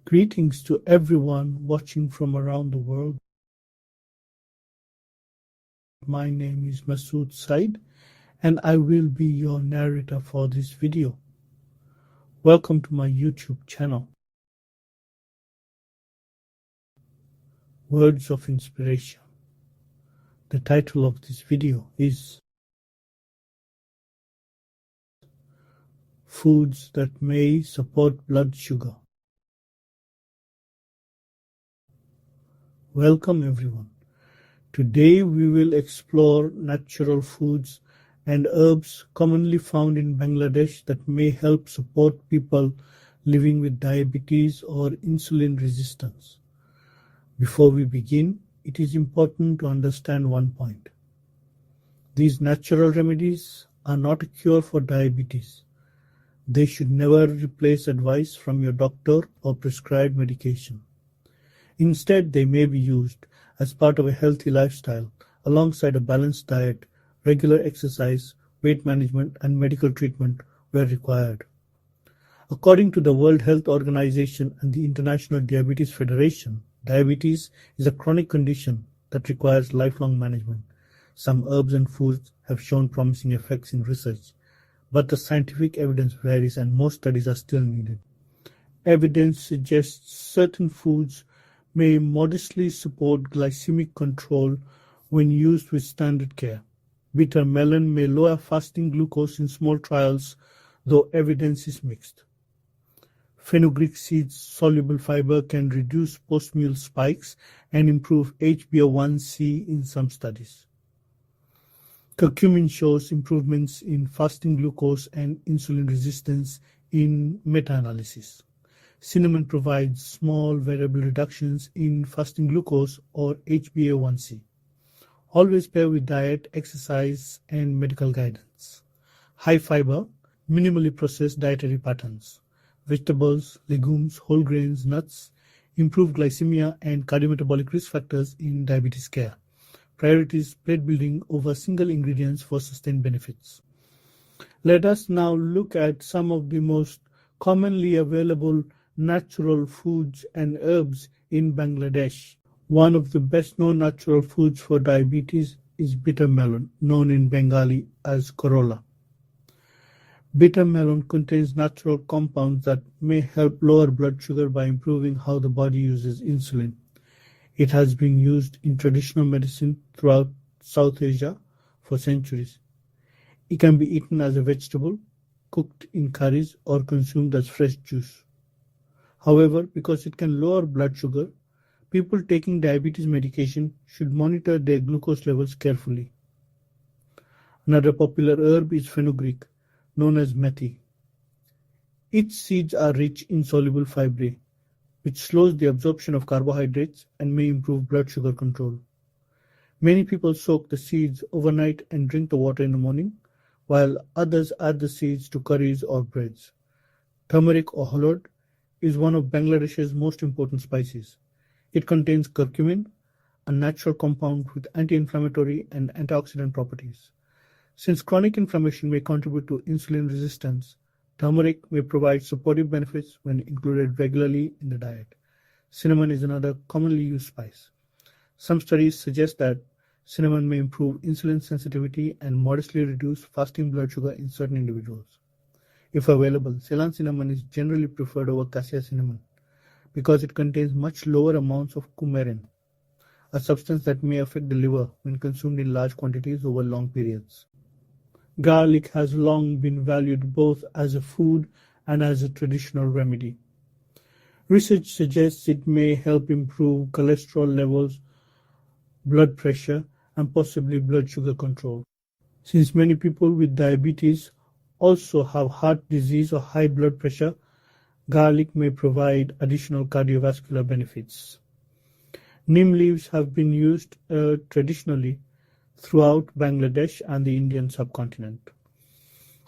Greetings to everyone watching from around the world. My name is Masood Saeed and I will be your narrator for this video. Welcome to my YouTube channel. Words of Inspiration. The title of this video is Foods that May Support Blood Sugar. Welcome everyone. Today we will explore natural foods and herbs commonly found in Bangladesh that may help support people living with diabetes or insulin resistance. Before we begin, it is important to understand one point. These natural remedies are not a cure for diabetes. They should never replace advice from your doctor or prescribed medication. Instead, they may be used as part of a healthy lifestyle alongside a balanced diet, regular exercise, weight management, and medical treatment where required. According to the World Health Organization and the International Diabetes Federation, diabetes is a chronic condition that requires lifelong management. Some herbs and foods have shown promising effects in research, but the scientific evidence varies and more studies are still needed. Evidence suggests certain foods may modestly support glycemic control when used with standard care. Bitter melon may lower fasting glucose in small trials, though evidence is mixed. Fenugreek seeds soluble fiber can reduce post-meal spikes and improve HbA1c in some studies. Cumin shows improvements in fasting glucose and insulin resistance in meta-analysis. Cinnamon provides small variable reductions in fasting glucose or HbA1c. Always pair with diet, exercise, and medical guidance. High fiber, minimally processed dietary patterns. Vegetables, legumes, whole grains, nuts improve glycemia and cardiometabolic risk factors in diabetes care. Priorities plate building over single ingredients for sustained benefits. Let us now look at some of the most commonly available natural foods and herbs in Bangladesh. One of the best known natural foods for diabetes is bitter melon, known in Bengali as Korola. Bitter melon contains natural compounds that may help lower blood sugar by improving how the body uses insulin. It has been used in traditional medicine throughout South Asia for centuries. It can be eaten as a vegetable, cooked in curries, or consumed as fresh juice. However, because it can lower blood sugar, people taking diabetes medication should monitor their glucose levels carefully. Another popular herb is fenugreek, known as Methi. Its seeds are rich in soluble fibrae, which slows the absorption of carbohydrates and may improve blood sugar control. Many people soak the seeds overnight and drink the water in the morning, while others add the seeds to curries or breads. Turmeric or Holud is one of Bangladesh's most important spices. It contains curcumin, a natural compound with anti-inflammatory and antioxidant properties. Since chronic inflammation may contribute to insulin resistance, turmeric may provide supportive benefits when included regularly in the diet. Cinnamon is another commonly used spice. Some studies suggest that cinnamon may improve insulin sensitivity and modestly reduce fasting blood sugar in certain individuals. If available, Ceylon cinnamon is generally preferred over cassia cinnamon because it contains much lower amounts of coumarin, a substance that may affect the liver when consumed in large quantities over long periods. Garlic has long been valued both as a food and as a traditional remedy. Research suggests it may help improve cholesterol levels, blood pressure, and possibly blood sugar control. Since many people with diabetes also have heart disease or high blood pressure, garlic may provide additional cardiovascular benefits. Neem leaves have been used traditionally throughout Bangladesh and the Indian subcontinent.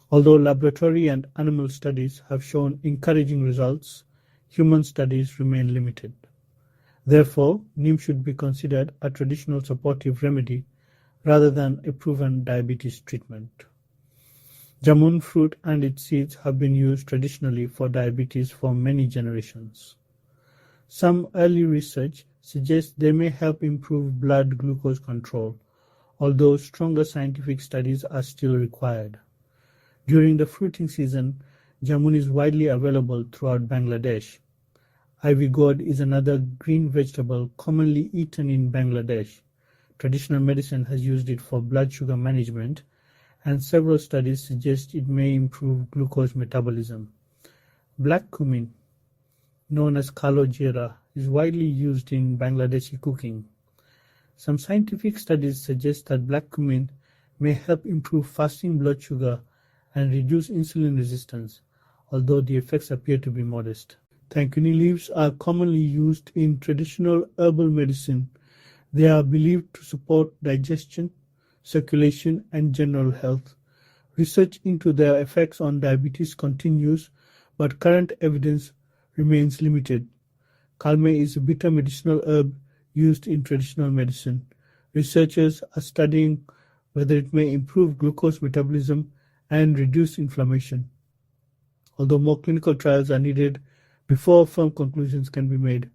Although laboratory and animal studies have shown encouraging results, human studies remain limited. Therefore, neem should be considered a traditional supportive remedy rather than a proven diabetes treatment. Jamun fruit and its seeds have been used traditionally for diabetes for many generations. Some early research suggests they may help improve blood glucose control, although stronger scientific studies are still required. During the fruiting season, jamun is widely available throughout Bangladesh. Ivy gourd is another green vegetable commonly eaten in Bangladesh. Traditional medicine has used it for blood sugar management, and several studies suggest it may improve glucose metabolism. Black cumin, known as Kalo Jeera, is widely used in Bangladeshi cooking. Some scientific studies suggest that black cumin may help improve fasting blood sugar and reduce insulin resistance, although the effects appear to be modest. Thankuni leaves are commonly used in traditional herbal medicine. They are believed to support digestion, circulation, and general health. Research into their effects on diabetes continues, but current evidence remains limited. Kalme is a bitter medicinal herb used in traditional medicine. Researchers are studying whether it may improve glucose metabolism and reduce inflammation, although more clinical trials are needed before firm conclusions can be made.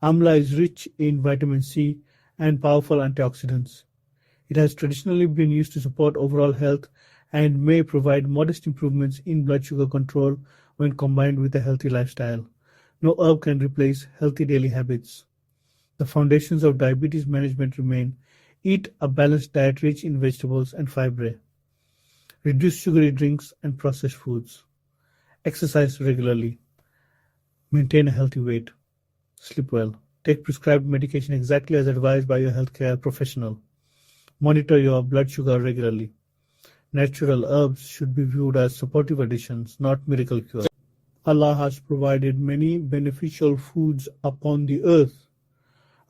Amla is rich in vitamin C and powerful antioxidants. It has traditionally been used to support overall health and may provide modest improvements in blood sugar control when combined with a healthy lifestyle. No herb can replace healthy daily habits. The foundations of diabetes management remain: eat a balanced diet rich in vegetables and fiber, reduce sugary drinks and processed foods, exercise regularly, maintain a healthy weight, sleep well, take prescribed medication exactly as advised by your healthcare professional, monitor your blood sugar regularly. Natural herbs should be viewed as supportive additions, not miracle cures. Allah has provided many beneficial foods upon the earth.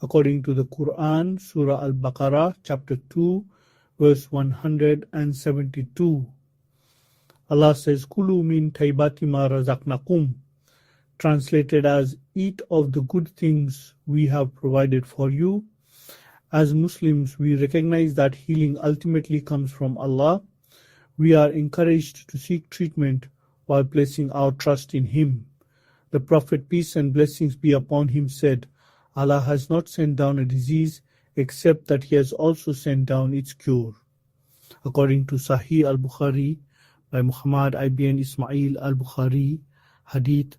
According to the Quran, Surah Al-Baqarah, chapter 2, verse 172, Allah says, Kulu min taibati ma razaqnakum, translated as, eat of the good things we have provided for you. As Muslims, we recognize that healing ultimately comes from Allah. We are encouraged to seek treatment while placing our trust in Him. The Prophet, peace and blessings be upon him, said, Allah has not sent down a disease except that He has also sent down its cure. According to Sahih al-Bukhari by Muhammad ibn Ismail al-Bukhari, Hadith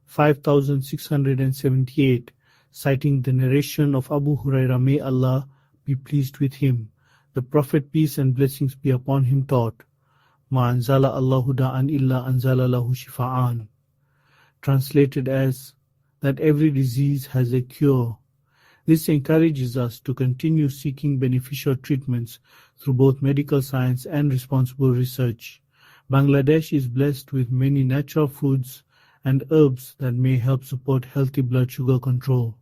5678, citing the narration of Abu Huraira, may Allah be pleased with him, the Prophet, peace and blessings be upon him, taught, Ma anzala Allahu da'an illa anzala lahu shifa'an, translated as, that every disease has a cure. This encourages us to continue seeking beneficial treatments through both medical science and responsible research. Bangladesh is blessed with many natural foods and herbs that may help support healthy blood sugar control.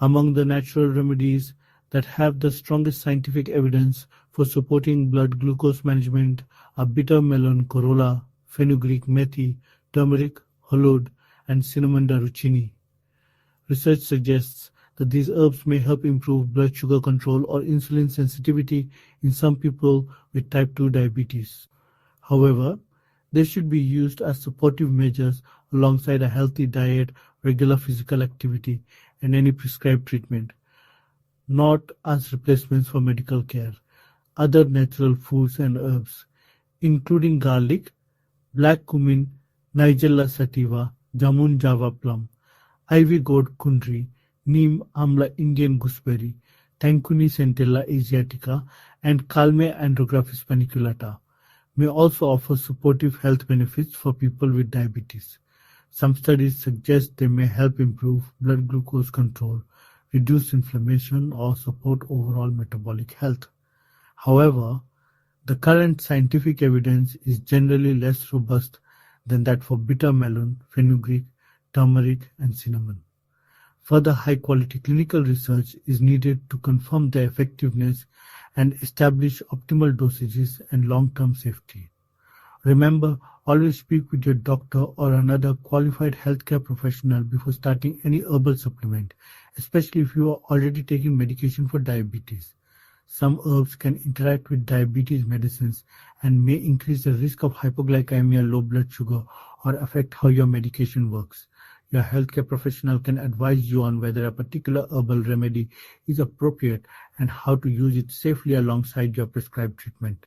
Among the natural remedies that have the strongest scientific evidence for supporting blood glucose management are bitter melon, Korola, Fenugreek, Methi, Turmeric, Holud, and cinnamon Daruchini. Research suggests that these herbs may help improve blood sugar control or insulin sensitivity in some people with type 2 diabetes. However, they should be used as supportive measures alongside a healthy diet, regular physical activity, and any prescribed treatment, not as replacements for medical care. Other natural foods and herbs, including garlic, black cumin, Nigella sativa, jamun java plum, ivy gourd kundri, Neem amla Indian gooseberry, Thankuni centella asiatica, and Kalme andrographis paniculata, may also offer supportive health benefits for people with diabetes. Some studies suggest they may help improve blood glucose control, reduce inflammation, or support overall metabolic health. However, the current scientific evidence is generally less robust than that for bitter melon, fenugreek, turmeric, and cinnamon. Further high-quality clinical research is needed to confirm their effectiveness and establish optimal dosages and long-term safety. Remember, always speak with your doctor or another qualified healthcare professional before starting any herbal supplement, especially if you are already taking medication for diabetes. Some herbs can interact with diabetes medicines and may increase the risk of hypoglycemia, low blood sugar, or affect how your medication works. Your healthcare professional can advise you on whether a particular herbal remedy is appropriate and how to use it safely alongside your prescribed treatment.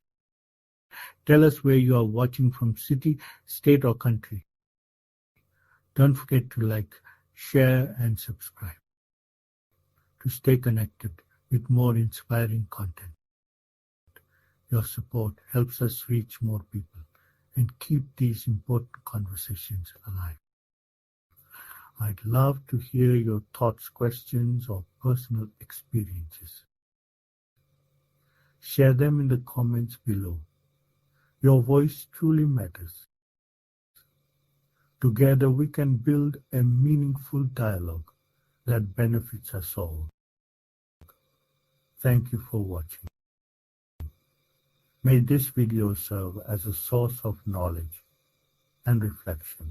Tell us where you are watching from: city, state, or country. Don't forget to like, share, and subscribe to stay connected with more inspiring content. Your support helps us reach more people and keep these important conversations alive. I'd love to hear your thoughts, questions, or personal experiences. Share them in the comments below. Your voice truly matters. Together we can build a meaningful dialogue that benefits us all. Thank you for watching. May this video serve as a source of knowledge and reflection